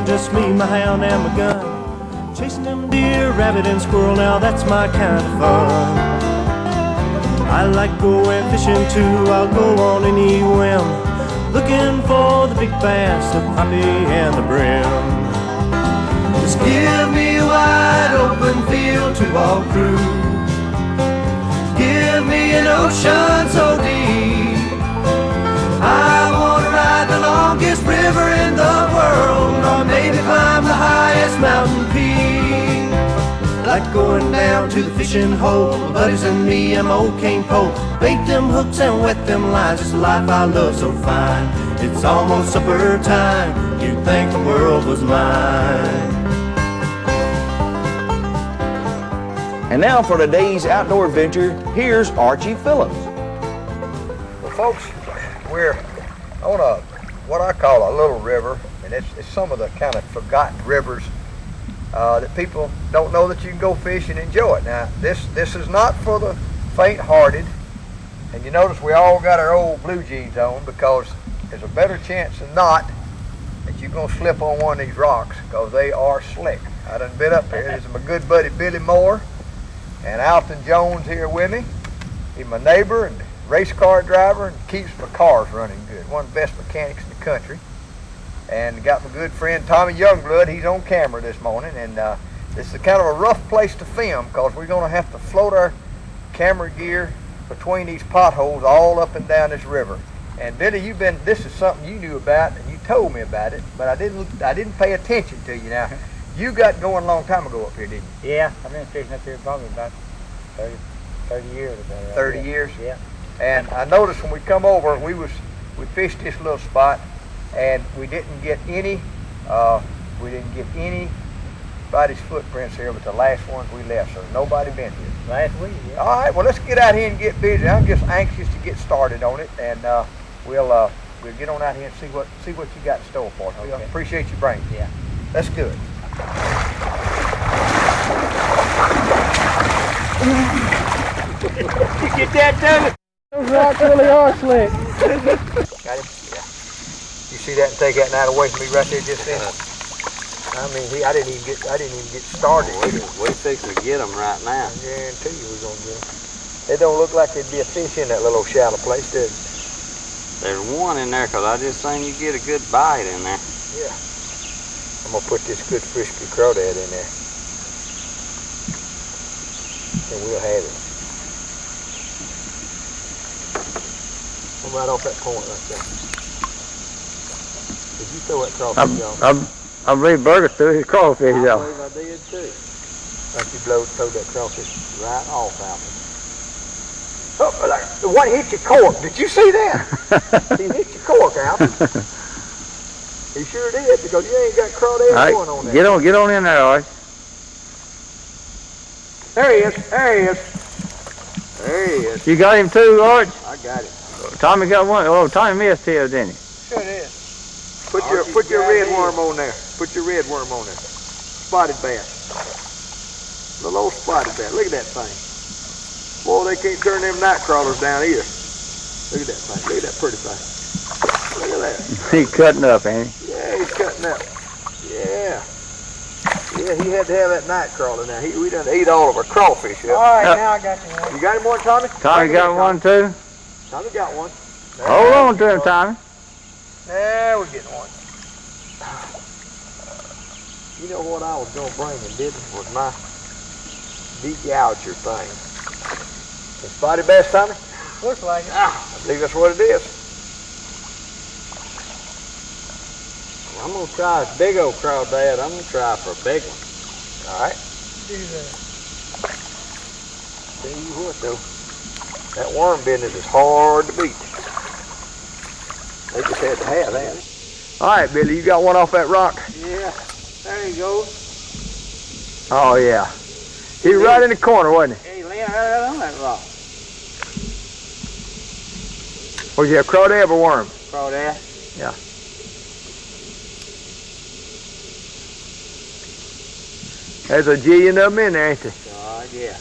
Just me, my hound, and my gun, chasing them deer, rabbit, and squirrel. Now that's my kind of fun. I like going fishing too. I'll go on any whim, looking for the big bass, the crappie, and the brim. Just give me a wide open field to walk through. Give me an ocean so deep. I want to ride the longest river in the world, or maybe climb the highest mountain peak. Like going down to the fishing hole, my buddies and me and my old cane pole. Bait them hooks and wet them lines, it's a life I love so fine. It's almost supper time, you'd think the world was mine. And now for today's outdoor adventure, here's Archie Phillips. Well, folks, we're on what I call a little river, and it's some of the kind of forgotten rivers that people don't know that you can go fish and enjoy it. Now, this is not for the faint-hearted, and you notice we all got our old blue jeans on because there's a better chance than not that you're going to slip on one of these rocks because they are slick. I done been up here. This is my good buddy Billy Moore and Alton Jones here with me. He's my neighbor and race car driver and keeps my cars running good. One of the best mechanics in the country. And got my good friend Tommy Youngblood. He's on camera this morning, and this is kind of a rough place to film because we're going to have to float our camera gear between these potholes all up and down this river. And Billy, this is something you knew about and you told me about it, but I didn't pay attention to you. Now, you got going a long time ago up here, didn't you? Yeah, I've been fishing up here probably about 30 years ago. Right? 30 years? Yeah. And I noticed when we come over, we fished this little spot, and we didn't get anybody's footprints here but the last ones we left, so nobody been here. Last week, yeah. All right, well, let's get out here and get busy. I'm just anxious to get started on it, and we'll get on out here and see what you got in store for us. Okay. I appreciate you bringing it. Yeah. Let's do it. You get that done? Those rocks really are slick. Got him? Yeah. You see that and take that night away from me right there just then? I mean, I didn't even get started. We're fixing to get them right now. I guarantee you we're gonna get them. It don't look like there'd be a fish in that little shallow place, does it? There's one in there because I just seen you get a good bite in there. Yeah. I'm gonna put this good frisky crawdad in there, and we'll have it. I'm right off that point right there. Did you throw that crawfish off? I believe Burger threw his crawfish off. I believe I did too. Like you throw that crawfish Right off, Alton. Oh, like, the one hit your cork. Did you see that? He hit your cork, Alton. He sure did, because you ain't got crawdad going on there. Get on in there, Arch. There he is. There he is. There he is. You got him too, Arch? I got it. Tommy got one. Oh, Tommy missed his, didn't he? Sure did. Put your red worm on there. Put your red worm on there. Spotted bass. Little old spotted bass. Look at that thing. Boy, they can't turn them night crawlers down either. Look at that thing. Look at that pretty thing. Look at that. He's cutting up, ain't he? Yeah, he's cutting up. Yeah. Yeah, he had to have that night crawler now. We done ate all of our crawfish up. All right, now I got you one. You got him one, Tommy? Tommy got one too? Tommy got one. Hold on to him, Tommy. Now we're getting one. You know what I was going to bring and didn't was my de-gouger thing. The spotted bass, Tommy? Looks like it. I believe that's what it is. Well, I'm going to try a big old crawdad. I'm going to try for a big one. All right. Do that. Tell you what, though. That worm business is hard to beat. They just had to have that. All right, Billy, you got one off that rock? Yeah. There he goes. Oh, yeah. He was right in the corner, wasn't he? He laying right on that rock. Was he a crawdad or worm? Crawdad. Yeah. There's a jillion of them in there, ain't there? Yeah.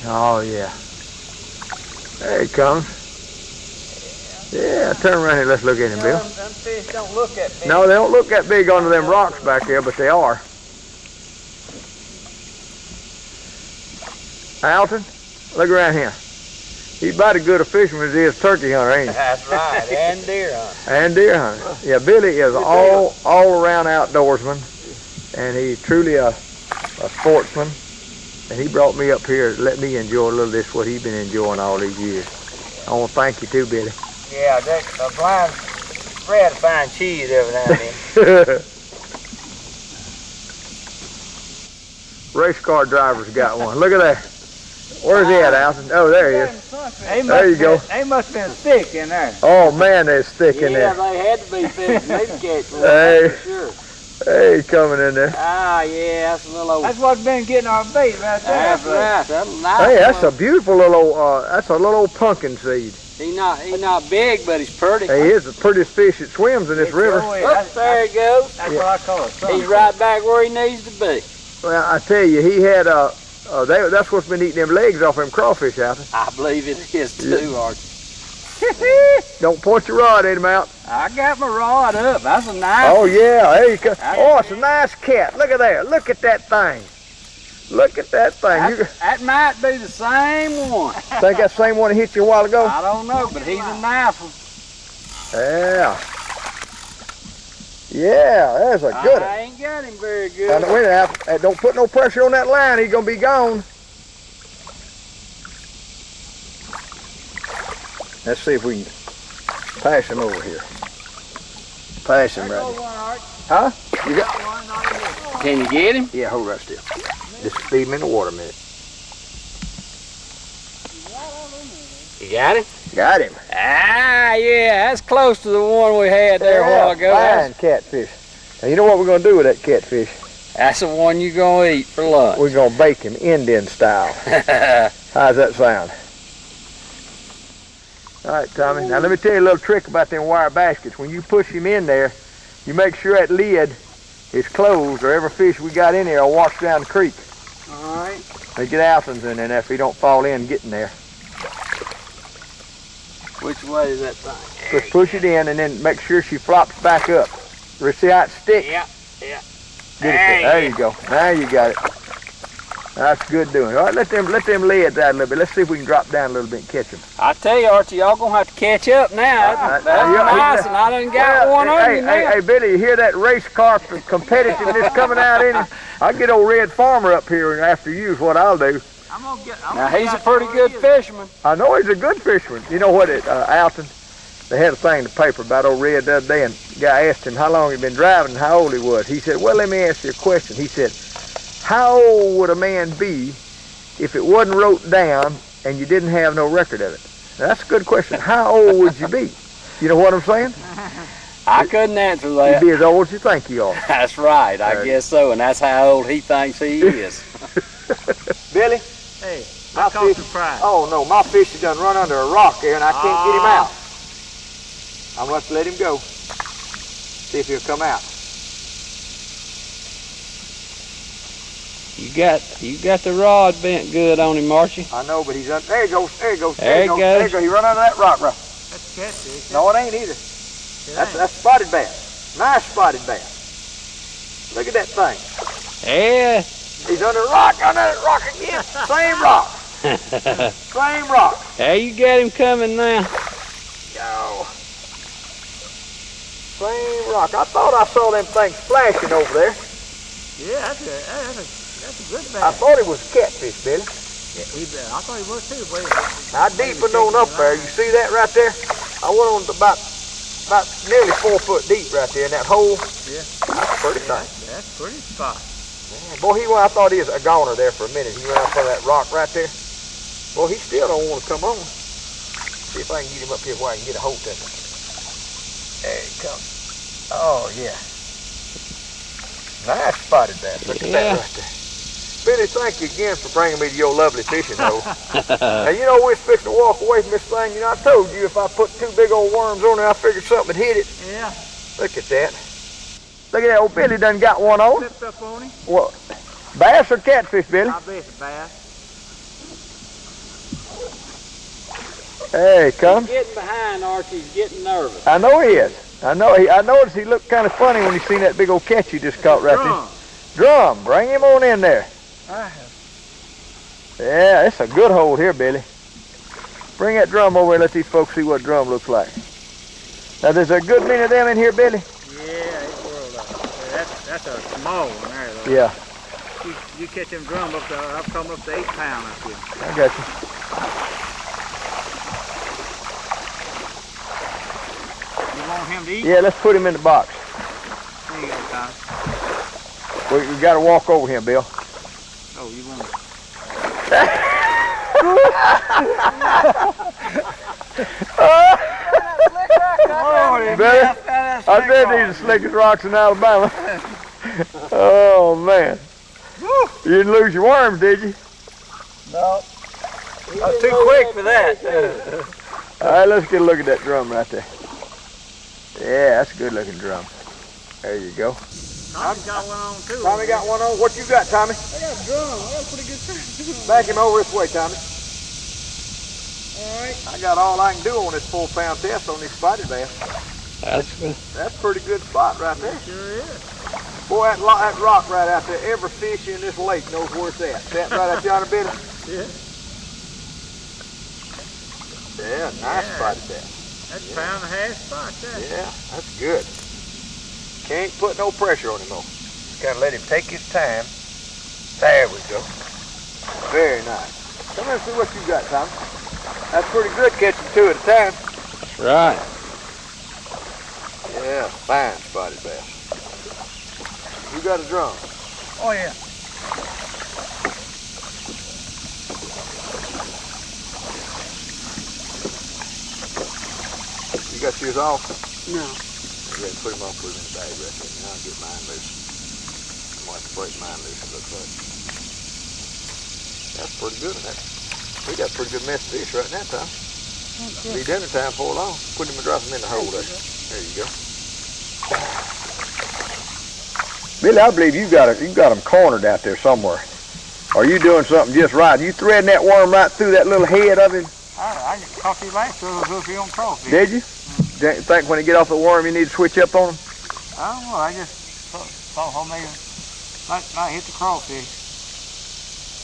Oh, yeah. There he comes. Yeah, turn around here. Let's look at him, Bill. Them fish don't look that big. No, they don't look that big under them rocks back there, but they are. Alton, look around here. He's about as good a fisherman as he is a turkey hunter, ain't he? That's right, and deer hunter. And deer hunter. Yeah, Billy is all around outdoorsman, and he's truly a sportsman. And he brought me up here to let me enjoy a little of this, what he's been enjoying all these years. I want to thank you too, Billy. Yeah, the blind Fred find cheese every now and then. Race car driver's got one. Look at that. Where's he at, Alton? Oh, there he is. There you go. They must have been thick in there. Oh, man, they're thick in there. Yeah, they had to be thick. They catch one, Hey. for sure. Hey, he's coming in there. Ah, yeah, that's a little old. That's what's been getting our bait right there. That's right. That's a nice Hey, that's one. a beautiful little, that's a little old pumpkin seed. He not big, but he's pretty. He is the prettiest fish that swims in this river. Oh, there he goes. That's what I call it. He's right back where he needs to be. Well, I tell you, he had, that's what's been eating them legs off them crawfish, Alton. I believe it is too, Archie. Don't point your rod at him out. I got my rod up. That's a nice. Oh, yeah, there you go. Oh, it's a nice cat. Look at there. Look at that thing. Look at that thing. You That might be the same one. think that same one that hit you a while ago? I don't know, but he's a nice one. Yeah. Yeah, there's a good one. I ain't got him very Now, good. wait a minute, don't put no pressure on that line. He's going to be gone. Let's see if we can pass him over here. Pass him right here. Huh? You got? Can you get him? Yeah, hold right still. Just feed him in the water a minute. You got him? Got him. Ah, yeah, that's close to the one we had there a while ago. Fine catfish. Now, you know what we're going to do with that catfish? That's the one you're going to eat for lunch. We're going to bake him Indian style. How's that sound? All right, Tommy. Now, let me tell you a little trick about them wire baskets. When you push him in there, you make sure that lid is closed, or every fish we got in there will wash down the creek. All right. They get Altons in there if he don't fall in getting there. Which way is that thing? Just push it in and then make sure she flops back up. See how it sticks? Yeah. Get it there you go. Now you got it. That's good doing. All right, let them lids out a little bit. Let's see if we can drop down a little bit and catch them. I tell you, Archie, y'all gonna have to catch up now. That's nice, and I done got one on you now. Hey, Billy, you hear that race car competitiveness coming out in him? I'll get old Red Farmer up here after you is what I'll do. Now, he's a pretty good fisherman. I know he's a good fisherman. You know what, Alton, they had a thing in the paper about old Red the other day, and the guy asked him how long he'd been driving and how old he was. He said, well, let me ask you a question. He said, how old would a man be if it wasn't wrote down and you didn't have no record of it? Now, that's a good question. How old would you be? You know what I'm saying? I couldn't answer that. You'd be as old as you think you are. That's right, I guess so, and that's how old he thinks he is. Billy? Hey, My I caught fish, surprise. oh no, my fish has done run under a rock there and I can't get him out. I must let him go. See if he'll come out. You got the rod bent good on him, Archie. I know, but he's there he goes, there he goes, There he goes. There he goes. He run under that rock right. That's catfish. No, it ain't either. That's spotted bass. Nice spotted bass. Look at that thing. Yeah. He's under that rock again. Same rock. Same rock. There you got him coming now. Go. Same rock. I thought I saw them things flashing over there. Yeah, that's a good bass. I thought it was catfish, Billy. Yeah, I thought he was too. But I deepened on up there. You see that right there? I went on to about nearly 4 foot deep right there in that hole. Yeah. That's pretty nice. That's pretty spot. Boy, I thought he was a goner there for a minute. He went out for that rock right there. Boy, he still don't want to come on. See if I can get him up here where I can get a hold of him. There he comes. Oh, yeah. Nice spotted bass. Look at that right there. Billy, thank you again for bringing me to your lovely fishing hole. Now, you know, we're fixing to walk away from this thing. You know, I told you if I put 2 big old worms on there, I figured something would hit it. Yeah. Look at that. Look at that old Billy done got one on. Slipped up on him. What? Bass or catfish, Billy? I bet it's a bass. Hey, come. He's getting behind, Archie. He's getting nervous. I know he is. I know. I noticed he looked kind of funny when he seen that big old catch you just caught right there. Drum. Bring him on in there. Yeah, it's a good hold here, Billy. Bring that drum over and let these folks see what drum looks like. Now, there's a good many of them in here, Billy. Yeah, it's world up. That's a small one there, though. Yeah. You catch them drum up to, I've come up to 8 pounds up here. I got you. You want him to eat? Yeah, let's put him in the box. There you go, Tom. We got to walk over him, Bill. Oh, you want Billy, I said these are the slickest rocks in Alabama. Oh, man. You didn't lose your worms, did you? No. I was too quick for that. All right, let's get a look at that drum right there. Yeah, that's a good looking drum. There you go. Tommy got one on too. Tommy got one on. What you got, Tommy? I got a drum. I got a pretty good time. Back him over this way, Tommy. All right. I got all I can do on this 4-pound test on these spotted bass. That's pretty good spot right there. Sure is. Boy, that rock right out there, every fish in this lake knows where it's at. That right out yonder, Billy? Yeah. Yeah, nice spotted bass. That's a pound and a half spot there. Yeah, that's good. Can't put no pressure on him though. Gotta let him take his time. There we go. Very nice. Come here and see what you got, Tom. That's pretty good catching 2 at a time. That's right. Yeah, fine spotted bass. You got a drum? Oh, yeah. You got yours off? No. Okay, put him on, put him in the bag right there. Now I'll get mine loose. I'm going to have to break mine loose, it looks like. That's pretty good. We got a pretty good mess of fish right now, Tom. It'll be dinner time before long. Put him and drop him in the hole there. There you go. Billy, I believe you got them cornered out there somewhere. Are you doing something just right? You threading that worm right through that little head of him? I just caught you last so he don't crawfish. Did you? Think when you get off the worm you need to switch up on him? I don't know. I just thought maybe might hit the crawfish.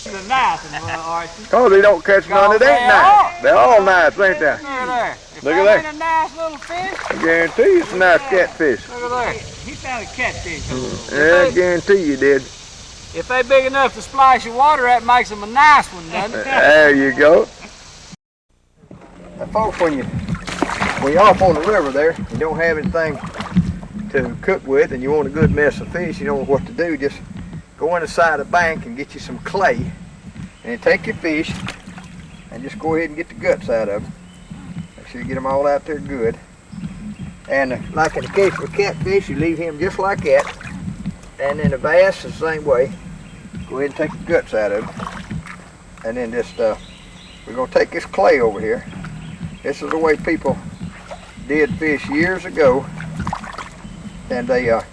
They're nice, Archie. Oh, they don't catch none that ain't nice. They're all nice, ain't they? Look at there. Look at that. Ain't a nice little fish. I guarantee you it's a nice catfish. Look at there. He found a catfish. Yeah, I guarantee you did. If they big enough to splash your water, that makes them a nice one, doesn't it? There you go. Now, folks, when you're off on the river there, you don't have anything to cook with, and you want a good mess of fish, you don't know what to do. Just go in the side of the bank and get you some clay, and then take your fish and just go ahead and get the guts out of them. Make sure you get them all out there good. And like in the case of a catfish, you leave him just like that. And then the bass is the same way. Go ahead and take the guts out of them. And then just, we're going to take this clay over here. This is the way people did fish years ago. And it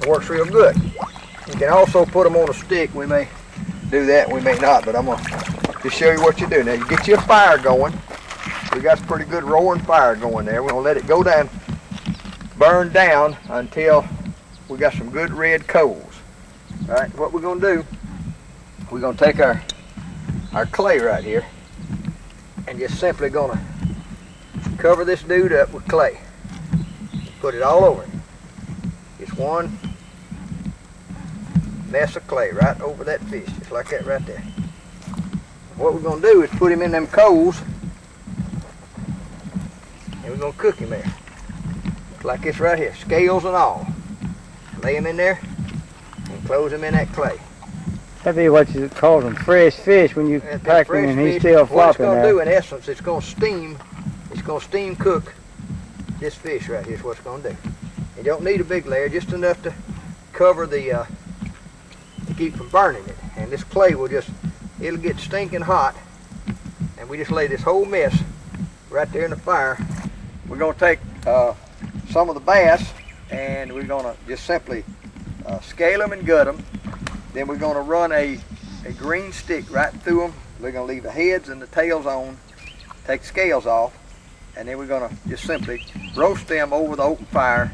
works real good. You can also put them on a stick. We may do that, we may not, but I'm going to just show you what you do. Now you get you a fire going. We got some pretty good roaring fire going there. We're going to let it go down, burn down until we got some good red coals. All right, what we're going to do, we're going to take our clay right here and just simply going to cover this dude up with clay. Put it all over him. Just one mess of clay right over that fish, just like that right there. What we're going to do is put him in them coals and we're going to cook him there. Like this right here, scales and all. Lay him in there and close him in that clay. That'd be what you call them fresh fish when you pack him and he's still flopping. What it's going to do in essence, it's going to steam cook this fish right here is what it's going to do. You don't need a big layer, just enough to cover the, to keep from burning it. And this clay will it'll get stinking hot. And we just lay this whole mess right there in the fire. We're going to take some of the bass and we're going to just simply scale them and gut them. Then we're going to run a green stick right through them. We're going to leave the heads and the tails on. take the scales off, and then we're gonna just simply roast them over the open fire,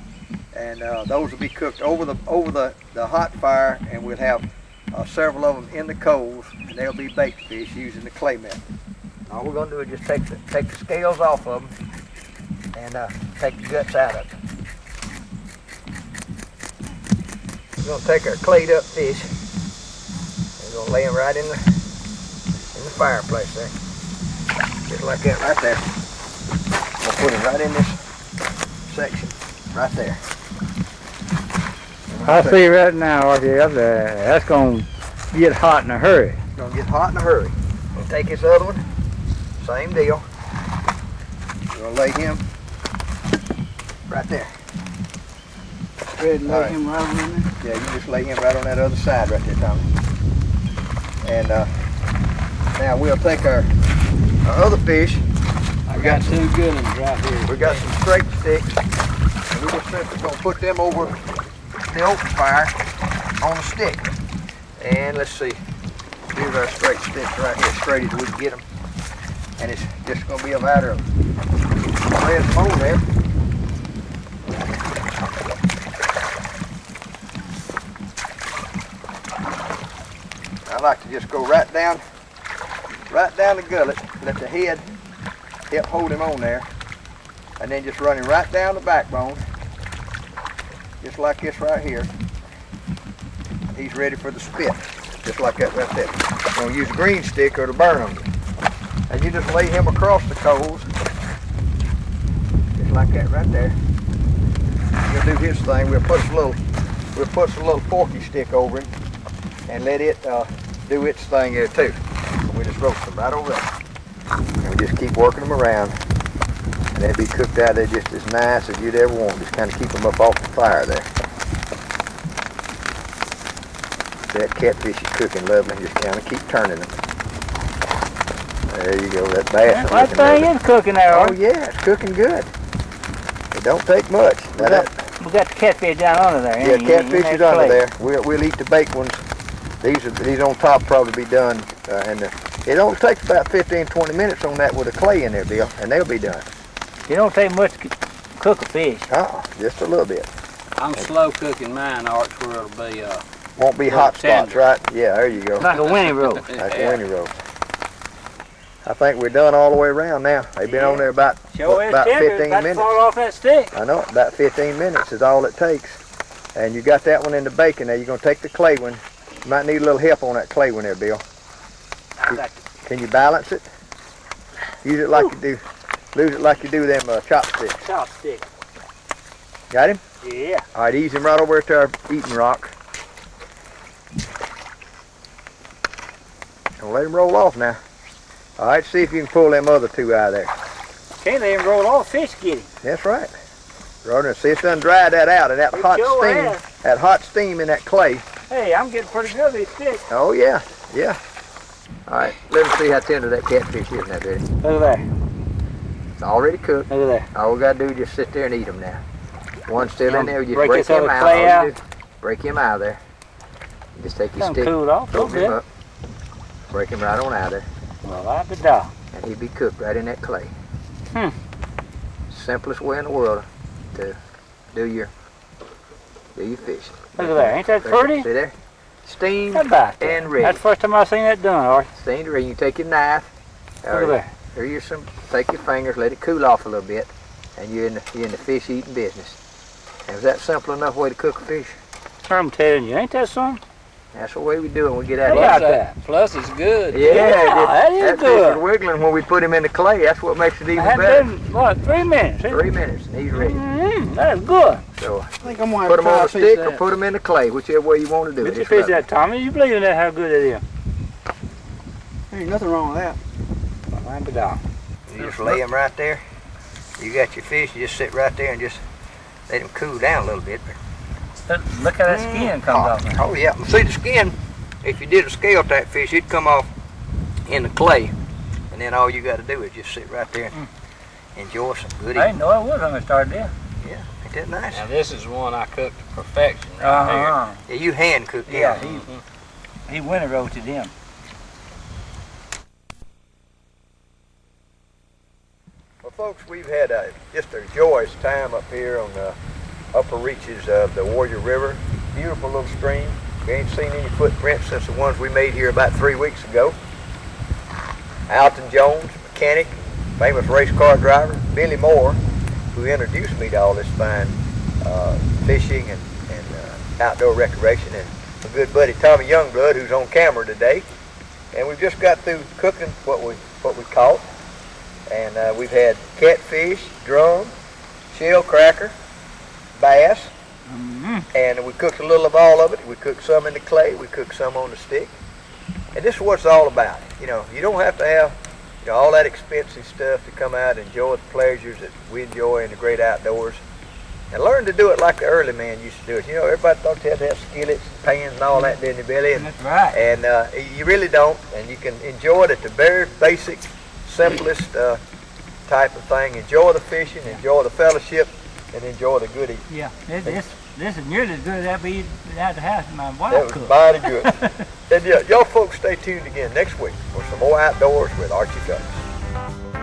and those will be cooked over the hot fire, and we'll have several of them in the coals, and they'll be baked fish using the clay method. All we're gonna do is just take the scales off of them and take the guts out of it. We're gonna take our clayed up fish and we're gonna lay them right in the fireplace there, just like that right there. We'll put them right in this section, right there. I see right now, Archie, that's going to get hot in a hurry. It's going to get hot in a hurry. We'll take this other one, same deal. We're going to lay him right there. Go ahead and lay him right on there. Yeah, you just lay him right on that other side right there, Tommy. And now we'll take our other fish. I got two good ones right here. We got some scrape sticks, and we're just simply going to put them over the open fire on a stick. And let's see, here's our straight sticks right here, straight as we can get them. And it's just going to be a matter of laying them on there. I like to just go right down the gullet, let the head help hold him on there, and then just run him right down the backbone, just like this right here. He's ready for the spit, just like that right there. I'm going to use a green stick or to burn him. And you just lay him across the coals, just like that right there. He'll do his thing. We'll put some little forky stick over him and let it do its thing there too. We just roast them right over there. And we just keep working them around. And they'll be cooked out there just as nice as you'd ever want. Just kind of keep them up off the fire there. That catfish is cooking lovely. Just kind of keep turning them. There you go. That bass. That thing is cooking there, Oh yeah, it's cooking good. It don't take much. We got the catfish down under there. Yeah, catfish is under there. We'll eat the baked ones. These on top probably be done, and it only takes about 15-20 minutes on that with a clay in there, Bill, and they'll be done. It don't take much to cook a fish. Just a little bit. I'm slow cooking mine, Arch, where it'll be won't be hot spots, right? Yeah, there you go. Like a Winnie roast. Like a Winnie roast. I think we're done all the way around now. They've been on there about 15 minutes. Fall off that stick. I know, about 15 minutes is all it takes. And you got that one in the bacon. Now you're going to take the clay one. You might need a little help on that clay one there, Bill. Can you balance it? Use it like you do. Lose it like you do them chopsticks. Chopstick. Got him? Yeah. All right, ease him right over to our eating rock. And let him roll off now. All right, see if you can pull them other two out of there. Can't let him roll off, fish get him. That's right. Rodney, see, it's done dried that out, and that hot steam in that clay. Hey, I'm getting pretty good at these sticks. Oh yeah, yeah. All right, let me see how tender that catfish is now, Daddy. Look at there. It's already cooked. Look at there. All we gotta do is just sit there and eat them now. One's still in there, we just break him out. Clay out. Break him out of there. You just take your stick, cool off, throw him up, break him right on out of there. Well, I'll be dog. And he'd be cooked right in that clay. Hmm. Simplest way in the world to do your fishing. Look at that, ain't that pretty? See there? Steamed and ready. That's the first time I've seen that done, Archie. Steamed ready. You take your knife. Look at there. Take your fingers, let it cool off a little bit, and you're in the fish eating business. And is that simple enough way to cook a fish? I'm telling you, ain't that something? That's the way we do it when we get out How of here. about that? Plus it's good. Yeah, that is that good. fish is wiggling when we put him in the clay. That's what makes it even That better. been, what, 3 minutes? 3 minutes, and he's ready. That is good. So I think I'm gonna put him on a a stick or put him in the clay, whichever way you want to do it. Get your fish that, Tommy. You believe in that, how good it is? There ain't nothing wrong with that. Well, I'm the dog. You just lay him right there. You got your fish, you just sit right there and just let him cool down a little bit. Look how that skin comes off. Oh yeah, see the skin, if you did a scale type fish, it'd come off in the clay. And then all you got to do is just sit right there and enjoy some good eating. I didn't know it was when we started there. Yeah, ain't that nice? Now this is one I cooked to perfection right here. Yeah, you hand cooked him. Yeah, he winter roasted him. folks, we've had just a joyous time up here on the upper reaches of the Warrior River. Beautiful little stream. We ain't seen any footprints since the ones we made here about 3 weeks ago. Alton Jones, mechanic, famous race car driver, Billy Moore, who introduced me to all this fine fishing and outdoor recreation, and my good buddy Tommy Youngblood, who's on camera today. And we've just got through cooking what we caught, and we've had catfish, drum, shell cracker, bass, and we cooked a little of all of it. We cooked some in the clay, we cooked some on the stick, and this is what it's all about. You know, you don't have to have all that expensive stuff to come out and enjoy the pleasures that we enjoy in the great outdoors. And learn to do it like the early man used to do it. You know, everybody thought they had to have skillets and pans and all that, didn't they, Billy? And, that's right. And you really don't. And you can enjoy it at the very basic, simplest type of thing. Enjoy the fishing, enjoy the fellowship, and enjoy the goodies. Yeah, this is nearly as good as we had the house in my wife That was cooked. mighty good. And y'all folks stay tuned again next week for some more outdoors with Archie Fellas.